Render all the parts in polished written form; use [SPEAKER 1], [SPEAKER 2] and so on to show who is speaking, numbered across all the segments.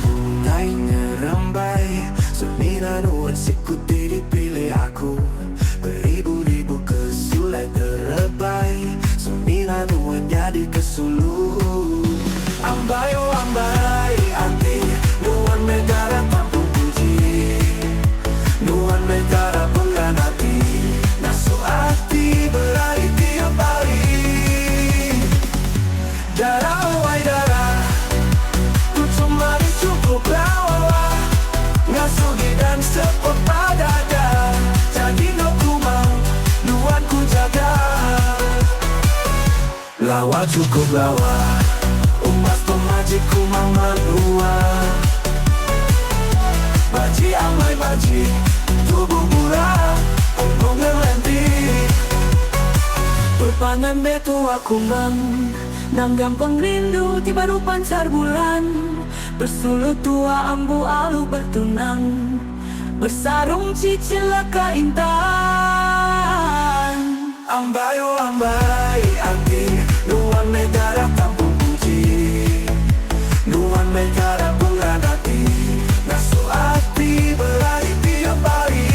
[SPEAKER 1] bunga ngerembai, sembilan wasikku dipilih aku. Beribu-ribu kesulai terebai, sembilan jadi kesulu. Ambai oh ambai anti, nuan negara tampung puji, nuan negara pengkhianati, nasuh hati berlari tiap hari. Darah wahai darah, ku cuma cukup lawa, ngasuh dan sepot pada dada. Jadi no ku mau, nuan ku jaga. Lawa cukup lawa, umas pemajiku mama nua. Baji amai baji, tubuh murah, ombong ngelentik. Berpanen betu aku bang, nang gampang rindu tiba pancar bulan. Bersulut tua ambu alu bertunang, bersarung cicilaka intan. Ambai oh ambai anti, nuan negara tampung puji, nuan negara pengkhianati, nasuh hati berlari tiap hari.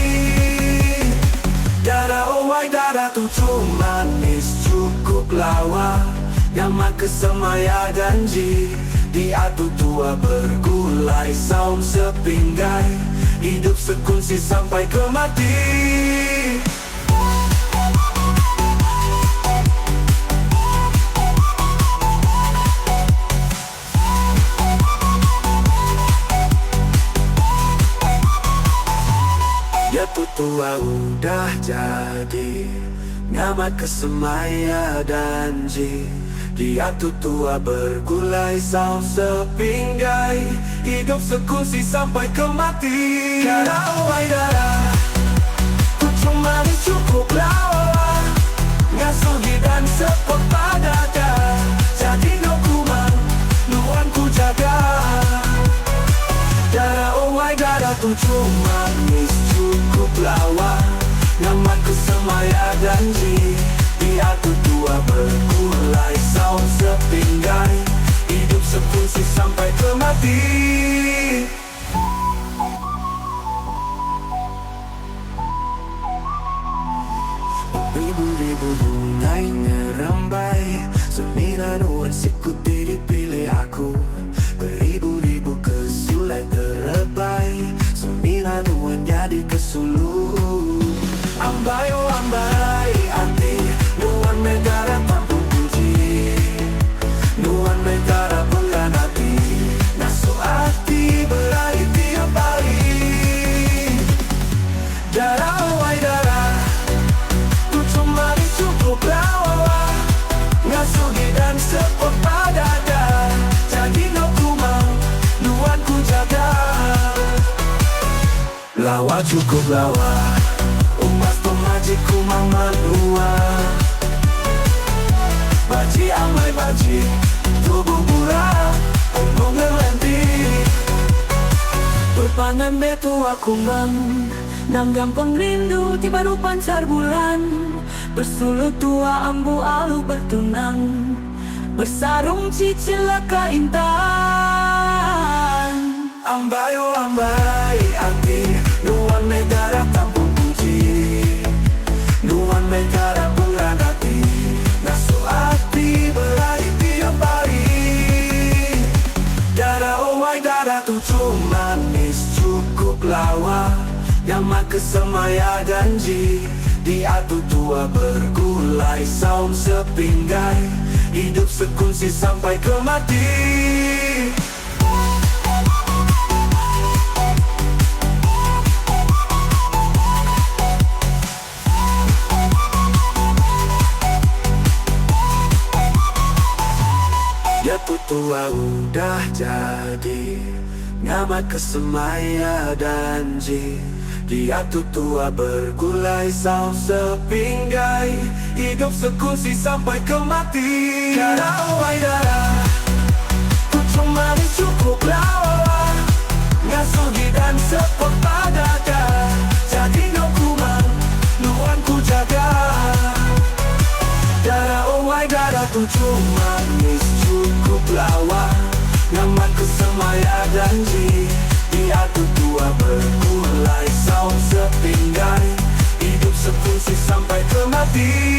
[SPEAKER 1] Darah oh wahai darah tujuh manis cukup lawa, nyaman kesemaya janji. Di atu tua bergulai saum sepinggai, hidup sekunci sampai ke mati. Ya tua udah jadi, nyaman kesemaya janji. Dia tua bergulai saum sepinggai, hidup sekunci sampai ke mati. Darah wahai darah, ku cuma cukup lawa, ngasuh dan sepot pada dada. Jadi no kuman, nuan ku jaga. Darah wahai darah, tujuh manis cukup lawa, nyaman kesemaya janji. Dia tua bergulai saum sepinggai, hidup sekunci sampai ke mati. Ribu-ribu bunga ngerembai, sembilan wasikku dipilih aku. Beribu-ribu kesulai terebai, sembilan jadi kesulu. Ambai oh ambai anti, nuan negara tampung puji, nuan negara pengkhianati, nasuh hati berlari tiap hari. Darah wahai darah, ku cuma cukup lawa, ngasuh dan sepot pada dada. Jadi no ku mau, nuan ku jaga. Lawa cukup lawa, umas pemajiku mama nua. Baji amai baji, tubuh murah, ombong ngelentik. Berpanen betu aku bang, nang gampang rindu tiba pancar bulan. Bersulut tua ambu alu bertunang, bersarung cicilaka intan. Ambai oh ambai anti, nuan negara tampung puji, nuan negara pengkhianati, nasuh hati berlari tiap hari. Darah oh wahai darah, tujuh manis cukup lawa, nyaman kesemaya janji. Di atu tua bergulai saum sepinggai, hidup sekunci sampai ke mati. Ya tua udah jadi, nyaman kesemaya janji. Dia tua bergulai saum sepinggai, hidup sekunci sampai ke mati. Darah wahai darah, ku cuma cukup lawa, ngasuh dan sepot pada dada. Jadi no ku mau, nuan ku jaga. Darah wahai darah, tujuh manis cukup lawa, nyaman kesemaya Maya dan Ji, dia tua bergulai saung sepinggai, hidup sefungsi sampai ke mati.